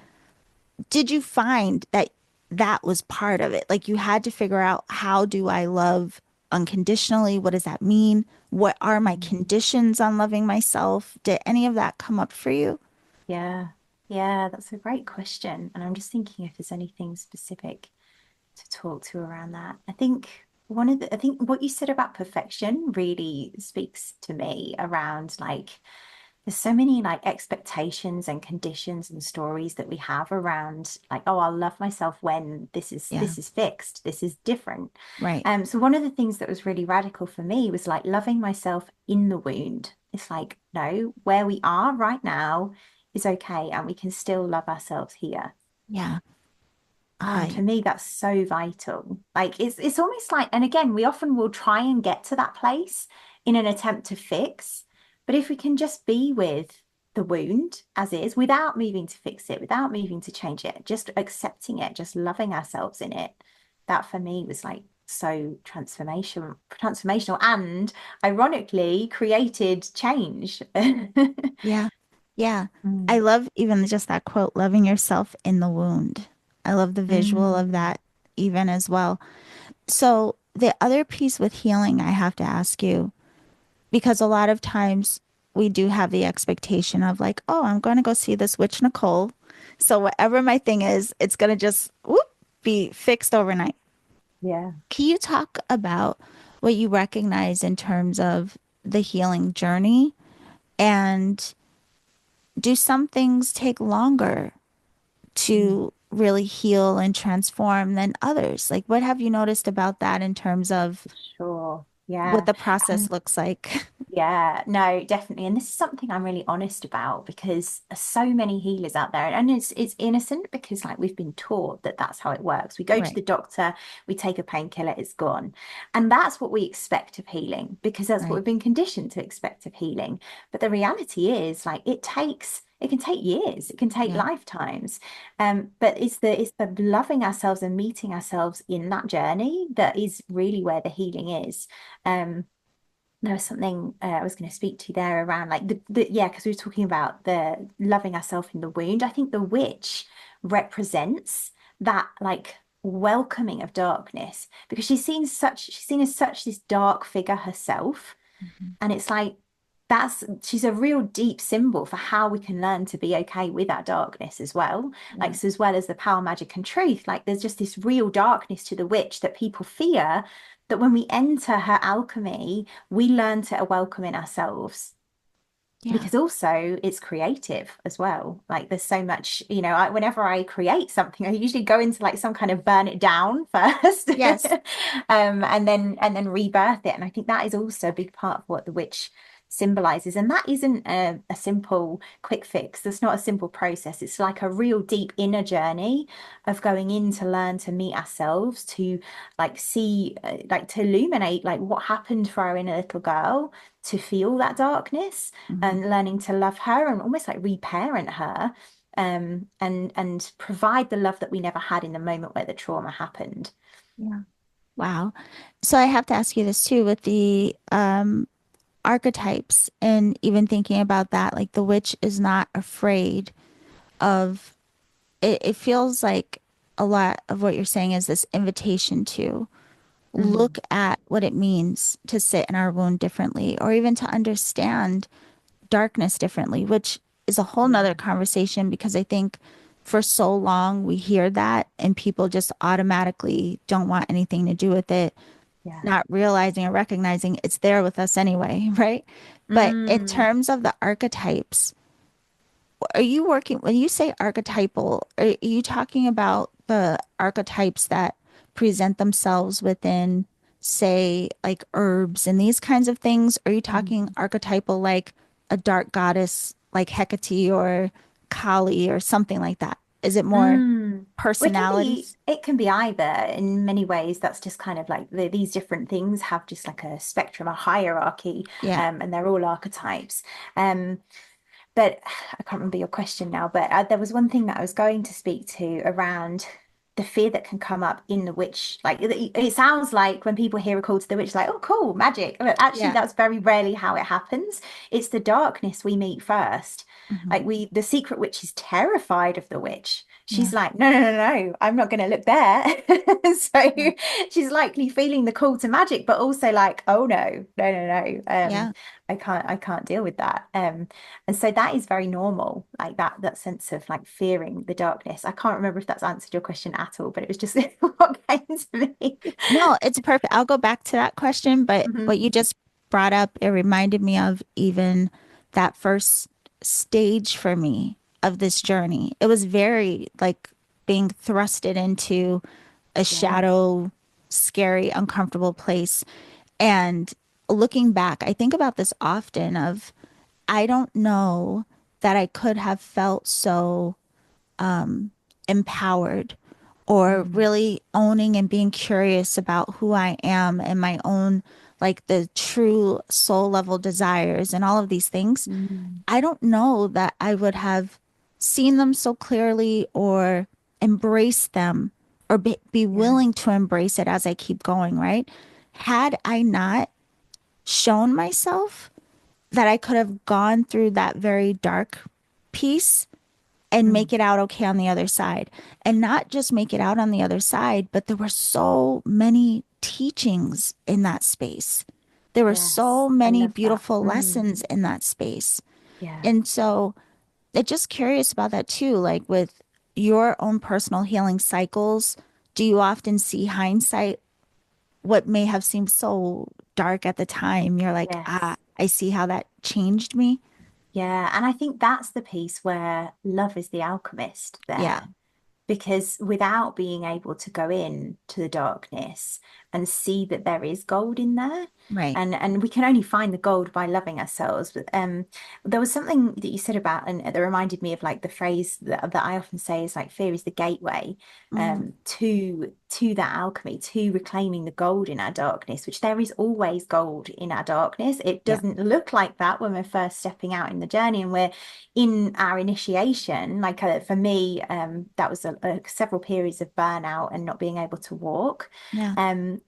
did you find that that was part of it? Like you had to figure out, how do I love unconditionally? What does that mean? What are my mm. conditions on loving myself? Did any of that come up for you? Yeah. Yeah, that's a great question. And I'm just thinking if there's anything specific to talk to around that. I think what you said about perfection really speaks to me around like there's so many like expectations and conditions and stories that we have around like, oh, I'll love myself when Yeah, this is fixed, this is different. right. So one of the things that was really radical for me was like loving myself in the wound. It's like, no, where we are right now is okay, and we can still love ourselves here. Yeah. And I, for me, that's so vital. Like it's almost like, and again, we often will try and get to that place in an attempt to fix. But if we can just be with the wound as is, without moving to fix it, without moving to change it, just accepting it, just loving ourselves in it, that for me was like so transformational, and ironically created change. yeah. Yeah. I Mm, love even just that quote, loving yourself in the wound. I love the visual of mm, that even as well. So the other piece with healing, I have to ask you, because a lot of times we do have the expectation of like, oh, I'm going to go see this witch Nicole. So whatever my thing is, it's going to just whoop, be fixed overnight. yeah. Can you talk about what you recognize in terms of the healing journey and do some things take longer Mm, to really heal and transform than others? Like, what have you noticed about that in terms of for sure. what Yeah. the process And looks like? yeah, no, definitely. And this is something I'm really honest about because there's so many healers out there. And it's innocent because like we've been taught that that's how it works. We go to Right, the doctor, we take a painkiller, it's gone. And that's what we expect of healing because that's what right. we've been conditioned to expect of healing. But the reality is like it can take years, it can take Yeah, lifetimes. But it's the loving ourselves and meeting ourselves in that journey that is really where the healing is. Um, there was something I was going to speak to there around like yeah, because we were talking about the loving ourselves in the wound. I think the witch represents that like welcoming of darkness because she's seen as such this dark figure herself. mhm, And it's like she's a real deep symbol for how we can learn to be okay with our darkness as well. Like yeah, so as well as the power, magic, and truth. Like there's just this real darkness to the witch that people fear. That when we enter her alchemy, we learn to welcome in ourselves yeah, because also it's creative as well. Like there's so much, whenever I create something, I usually go into like some kind of burn it down first, yes, and then rebirth it. And I think that is also a big part of what the witch symbolizes. And that isn't a simple quick fix. That's not a simple process. It's like a real deep inner journey of going in to learn to meet ourselves, to like see, like to illuminate like what happened for our inner little girl, to feel that darkness mhm, and learning to love her and almost like reparent her, and provide the love that we never had in the moment where the trauma happened. yeah. Wow. So I have to ask you this too with the archetypes and even thinking about that, like the witch is not afraid of it. It feels like a lot of what you're saying is this invitation to look Mm, at what it means to sit in our wound differently, or even to understand darkness differently, which is a whole nother yeah, conversation because I think for so long we hear that and people just automatically don't want anything to do with it, yeah. not realizing or recognizing it's there with us anyway, right? But in Mm, terms of the archetypes, are you working, when you say archetypal, are you talking about the archetypes that present themselves within, say, like herbs and these kinds of things? Are you talking mm. archetypal like a dark goddess like Hecate or Kali or something like that? Is it more Mm. Well, personalities? it can be either in many ways. That's just kind of like these different things have just like a spectrum, a hierarchy, Yeah. and they're all archetypes. Um, But I can't remember your question now, but there was one thing that I was going to speak to around the fear that can come up in the witch. Like it sounds like when people hear a call to the witch, like, oh, cool, magic. But actually, Yeah. that's very rarely how it happens. It's the darkness we meet first. Hmm. Like the secret witch is terrified of the witch. Yeah. She's like, no, no, no, no, I'm not going to look there. So Yeah. she's likely feeling the call to magic, but also like, oh no, no, no, no. Yeah. I can't deal with that. And so that is very normal, like that sense of like fearing the darkness. I can't remember if that's answered your question at all, but it was just what came to me. No, it's perfect. I'll go back to that question, but Mhm. what you just brought up, it reminded me of even that first stage for me of this journey. It was very like being thrusted into a Yeah. shadow, scary, uncomfortable place. And looking back, I think about this often of I don't know that I could have felt so empowered or Mm. really owning and being curious about who I am and my own, like the true soul level desires and all of these things, Mm. I don't know that I would have seen them so clearly or embraced them or be Yeah. willing to embrace it as I keep going, right? Had I not shown myself that I could have gone through that very dark piece and Mm. make it out okay on the other side. And not just make it out on the other side, but there were so many teachings in that space. There were Yes. so I many love that. beautiful Mm. lessons in that space. Yeah. And so I'm just curious about that too. Like with your own personal healing cycles, do you often see hindsight, what may have seemed so dark at the time? You're like, ah, Yes. I see how that changed me. Yeah. And I think that's the piece where love is the alchemist Yeah, there, because without being able to go in to the darkness and see that there is gold in there, right. and we can only find the gold by loving ourselves. But there was something that you said about, and that reminded me of like the phrase that I often say is like fear is the gateway Mm, to that alchemy, to reclaiming the gold in our darkness, which there is always gold in our darkness. It yeah. doesn't look like that when we're first stepping out in the journey and we're in our initiation. Like for me, that was several periods of burnout and not being able to walk. Yeah.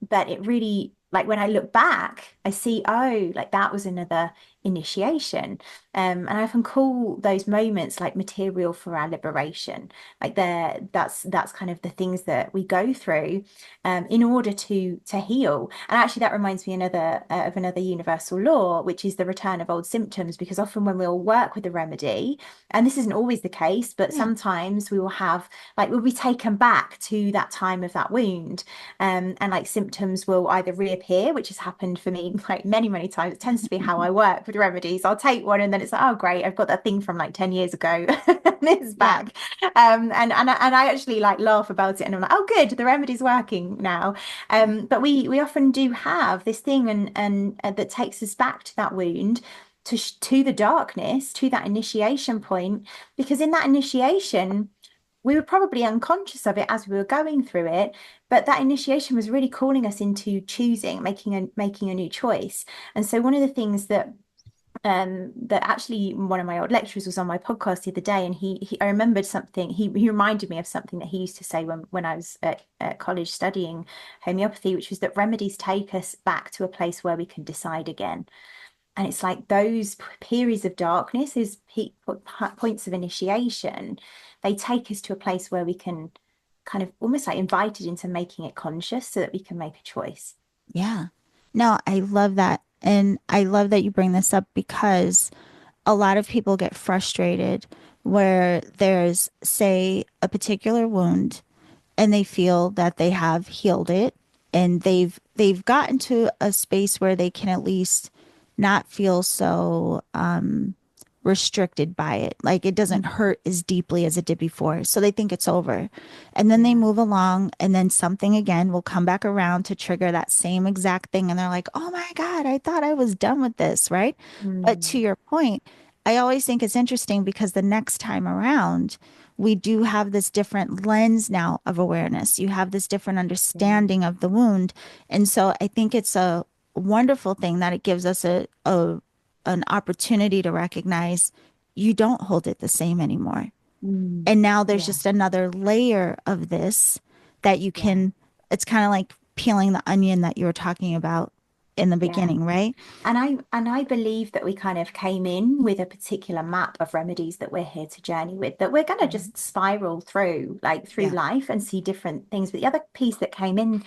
But it really, like when I look back, I see, oh, like that was another initiation. And I often call those moments like material for our liberation. Like that's kind of the things that we go through in order to heal. And actually that reminds me another of another universal law, which is the return of old symptoms, because often when we'll work with a remedy, and this isn't always the case, but Yeah. sometimes we will have like we'll be taken back to that time of that wound, and like symptoms will either reappear, which has happened for me like many, many times. It tends to be how I work with remedies. I'll take one and then it's like, oh, great, I've got that thing from like 10 years ago. It's Yeah. back. And I actually like laugh about it and I'm like, oh, good, the remedy's working now. But we often do have this thing and that takes us back to that wound. To the darkness, to that initiation point, because in that initiation, we were probably unconscious of it as we were going through it, but that initiation was really calling us into choosing, making a new choice. And so one of the things that actually one of my old lecturers was on my podcast the other day, and he I remembered something. He reminded me of something that he used to say when I was at college studying homeopathy, which was that remedies take us back to a place where we can decide again. And it's like those periods of darkness, those points of initiation, they take us to a place where we can kind of almost like invited into making it conscious so that we can make a choice. Yeah. No, I love that. And I love that you bring this up because a lot of people get frustrated where there's, say, a particular wound and they feel that they have healed it and they've gotten to a space where they can at least not feel so restricted by it. Like it doesn't Mm. hurt as deeply as it did before. So they think it's over. And then they Yeah. move along and then something again will come back around to trigger that same exact thing. And they're like, oh my God, I thought I was done with this, right? But to Mm. your point, I always think it's interesting because the next time around, we do have this different lens now of awareness. You have this different Yeah. understanding of the wound. And so I think it's a wonderful thing that it gives us a an opportunity to recognize you don't hold it the same anymore. Mm. And now there's Yeah. just another layer of this that you Yeah. can, it's kind of like peeling the onion that you were talking about in the Yeah. beginning, right? And I believe that we kind of came in with a particular map of remedies that we're here to journey with, that we're going to Mhm. just spiral through, like through Yeah. life and see different things. But the other piece that came in,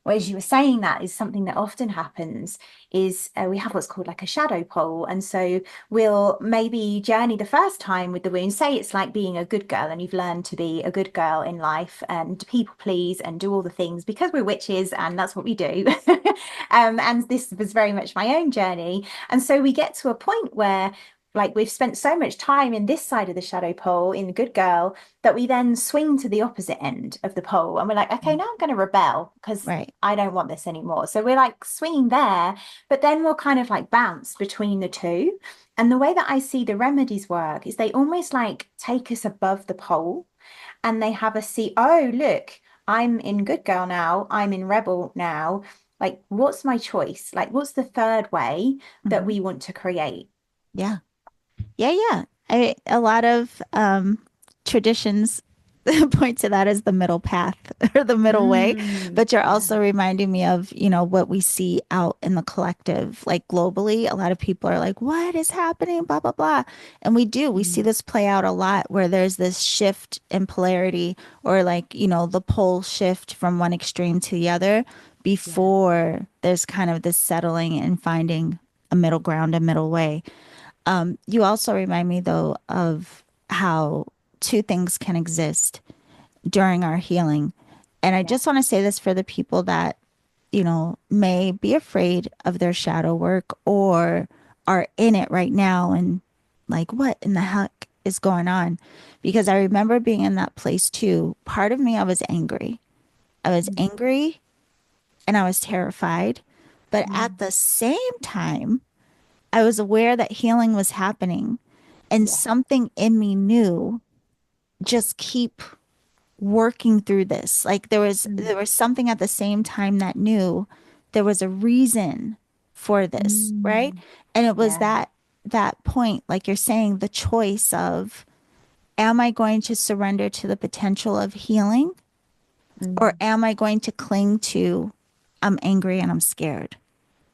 well, as you were saying, that is something that often happens is we have what's called like a shadow pole. And so we'll maybe journey the first time with the wound. Say it's like being a good girl and you've learned to be a good girl in life and people please and do all the things because we're witches and that's what we do. And this was very much my own journey. And so we get to a point where like we've spent so much time in this side of the shadow pole in the good girl that we then swing to the opposite end of the pole and we're like, okay, now I'm going to rebel because Right. I don't want this anymore. So we're like swinging there, but then we'll kind of like bounce between the two. And the way that I see the remedies work is they almost like take us above the pole and they have us see, oh, look, I'm in good girl now, I'm in rebel now. Like, what's my choice? Like, what's the third way that Mhm. we want to create? Yeah. Yeah, yeah. A lot of traditions point to that as the middle path or the middle way, but you're Yeah. also reminding me of, you know, what we see out in the collective, like globally. A lot of people are like, what is happening? Blah, blah, blah. And we see Mm, this play out a lot where there's this shift in polarity or like, you know, the pole shift from one extreme to the other yeah. before there's kind of this settling and finding a middle ground, a middle way. You also remind me, though, of how two things can exist during our healing. And I Yeah. just want to say this for the people that, you know, may be afraid of their shadow work or are in it right now and Like, what in the heck is going on? Because I remember being in that place too. Part of me, I was angry. I was Mm, angry and I was terrified. But at mm, the same time, I was aware that healing was happening and yeah. something in me knew just keep working through this. Like Mm, there was something at the same time that knew there was a reason for this, right? mm, And it was yeah. that point, like you're saying, the choice of am I going to surrender to the potential of healing or Mm, am I going to cling to I'm angry and I'm scared?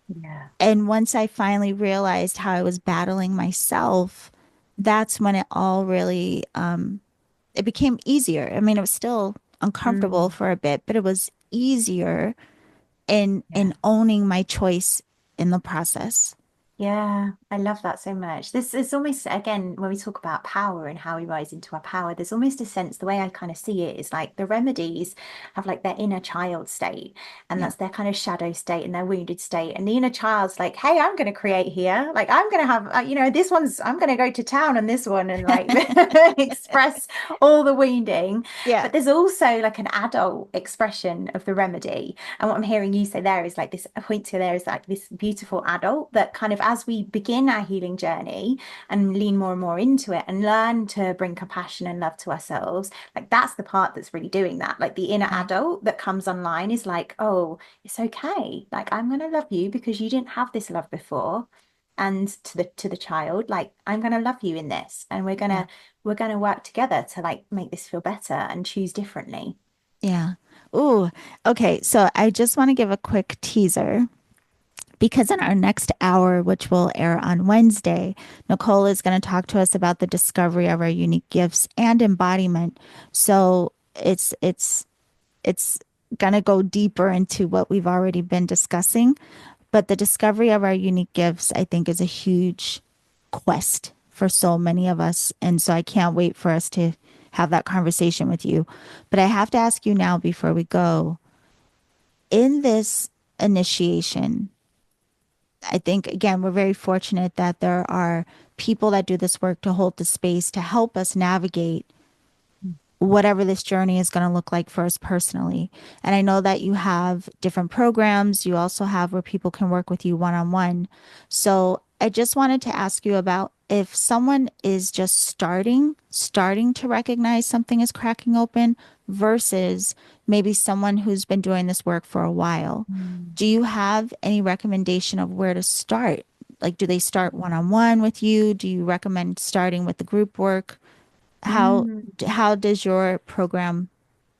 yeah. And once I finally realized how I was battling myself, that's when it all really it became easier. I mean, it was still uncomfortable Mm, for a bit, but it was easier in yeah. owning my choice in the process. Yeah, I love that so much. This is almost, again, when we talk about power and how we rise into our power, there's almost a sense, the way I kind of see it is like the remedies have like their inner child state, and Yeah. that's their kind of shadow state and their wounded state. And the inner child's like, hey, I'm going to create here. Like, I'm going to have, this one's, I'm going to go to town on this one and like express all the wounding. Yeah. But there's also like an adult expression of the remedy. And what I'm hearing you say there is like this a point to there is like this beautiful adult that kind of as we begin our healing journey and lean more and more into it and learn to bring compassion and love to ourselves, like that's the part that's really doing that. Like the inner Yeah. adult that comes online is like, oh, it's okay. Like I'm going to love you because you didn't have this love before. And to the child, like I'm going to love you in this, and Yeah. we're going to work together to like make this feel better and choose differently. Yeah. Ooh. Okay. So I just want to give a quick teaser because in our next hour, which will air on Wednesday, Nicole is going to talk to us about the discovery of our unique gifts and embodiment. So it's going to go deeper into what we've already been discussing. But the discovery of our unique gifts, I think, is a huge quest for so many of us. And so I can't wait for us to have that conversation with you. But I have to ask you now before we go in this initiation, I think, again, we're very fortunate that there are people that do this work to hold the space to help us navigate whatever this journey is going to look like for us personally. And I know that you have different programs. You also have where people can work with you one on one. So I just wanted to ask you about if someone is just starting to recognize something is cracking open versus maybe someone who's been doing this work for a while. Mm. Do you have any recommendation of where to start? Like, do they start one on one with you? Do you recommend starting with the group work? how Mm. how does your program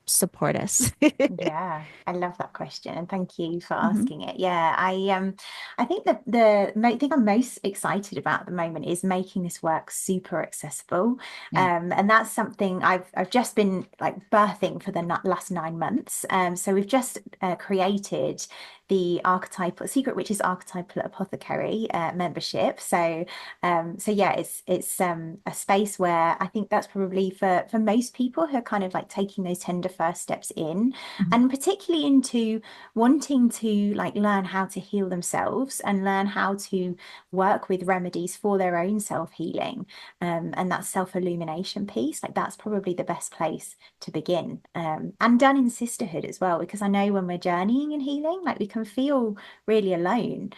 support us? Yeah, I love that question, and thank you for Hmm. asking it. Yeah, I think that the thing I'm most excited about at the moment is making this work super accessible, Yeah. and that's something I've just been like birthing for the last 9 months. So we've just created the archetypal secret, which is archetypal apothecary membership. So yeah, it's a space where I think that's probably for most people who are kind of like taking those tender first steps in, Mhm. and particularly into wanting to like learn how to heal themselves and learn how to work with remedies for their own self-healing, and that self-illumination piece, like that's probably the best place to begin, and done in sisterhood as well, because I know when we're journeying and healing, like we can feel really alone,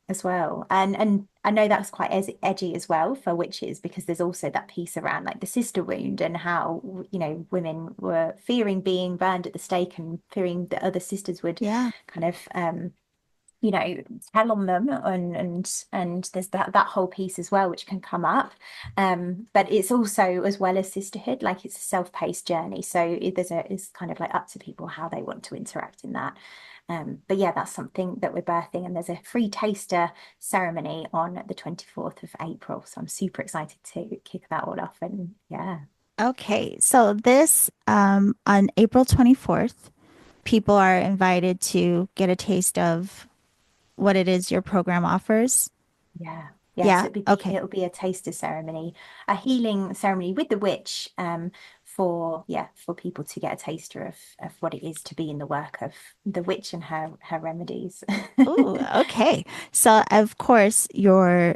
as well. And I know that's quite edgy as well for witches, because there's also that piece around like the sister wound and how, women were fearing being burned at the stake and fearing that other sisters would Yeah. kind of, you know, tell on them, and there's that whole piece as well which can come up. But it's also, as well as sisterhood, like it's a self-paced journey. So it's kind of like up to people how they want to interact in that. But yeah, that's something that we're birthing, and there's a free taster ceremony on the 24th of April. So I'm super excited to kick that all off. And yeah. Okay. So this on April 24th, people are invited to get a taste of what it is your program offers. Yeah. Yeah, Yeah. so Okay. it'll be a taster ceremony, a healing ceremony with the witch, for for people to get a taster of what it is to be in the work of the witch and her remedies. Ooh, okay. So, of course, your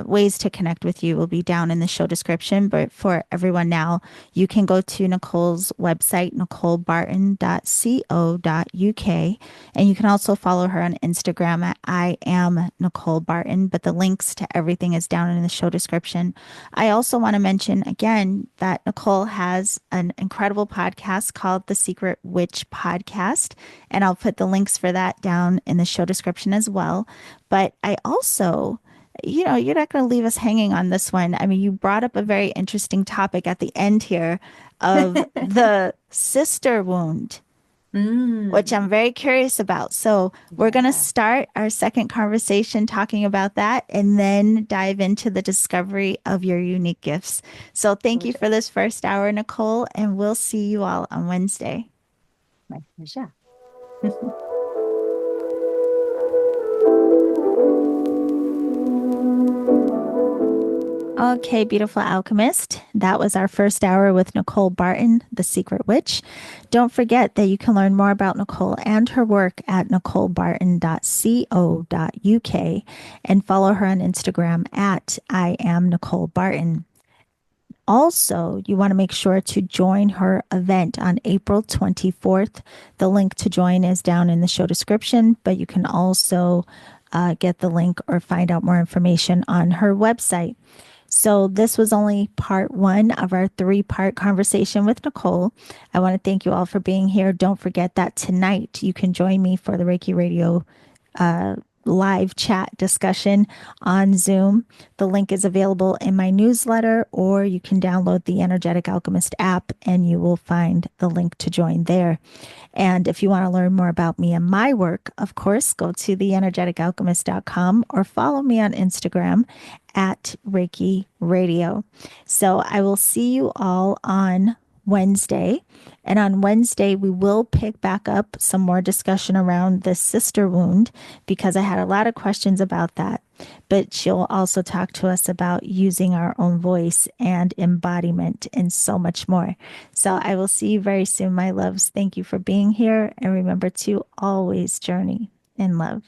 ways to connect with you will be down in the show description. But for everyone now, you can go to Nicole's website, nicolebarton.co.uk. And you can also follow her on Instagram at I am Nicole Barton. But the links to everything is down in the show description. I also want to mention again that Nicole has an incredible podcast called The Secret Witch Podcast. And I'll put the links for that down in the show description as well. But I also, you're not going to leave us hanging on this one. I mean, you brought up a very interesting topic at the end here of the sister wound, which I'm Mm, very curious about. So we're going to yeah, start our second conversation talking about that and then dive into the discovery of your unique gifts. So thank you for gorgeous. this first hour, Nicole, and we'll see you all on Wednesday. My pleasure. Okay, beautiful alchemist. That was our first hour with Nicole Barton, the secret witch. Don't forget that you can learn more about Nicole and her work at nicolebarton.co.uk and follow her on Instagram at I am Nicole Barton. Also, you want to make sure to join her event on April 24th. The link to join is down in the show description, but you can also get the link or find out more information on her website. So, this was only part one of our three-part conversation with Nicole. I want to thank you all for being here. Don't forget that tonight you can join me for the Reiki Radio live chat discussion on Zoom. The link is available in my newsletter, or you can download the Energetic Alchemist app and you will find the link to join there. And if you want to learn more about me and my work, of course, go to theenergeticalchemist.com or follow me on Instagram at Reiki Radio. So I will see you all on Wednesday. And on Wednesday, we will pick back up some more discussion around the sister wound because I had a lot of questions about that. But she'll also talk to us about using our own voice and embodiment and so much more. So I will see you very soon, my loves. Thank you for being here. And remember to always journey in love.